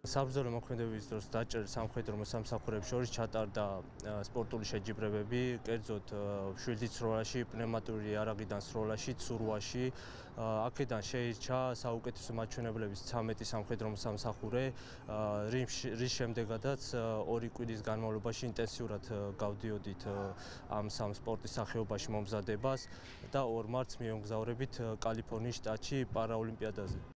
საბრძოლო მოქმედების დროს დაჭერილ სამხედრო მოსამსახურეებს შორის ჩატარდა სპორტული შეჯიბრებები, კერძოდ მშვილდიცროლაში, პნევმატიური იარაღიდან სროლაში, ცურვაში. აქედან შეირჩა საუკეთესო მაჩვენებლების 13 სამხედრო მოსამსახურე, რის შემდეგაც 2 კვირის განმავლობაში ინტენსიურად გავდიოდით ამ სამ სპორტის სახეობაში მომზადებას და 2 მარტს მივემგზავრებით კალიფორნიის შტატში პარაოლიმპიადაზე.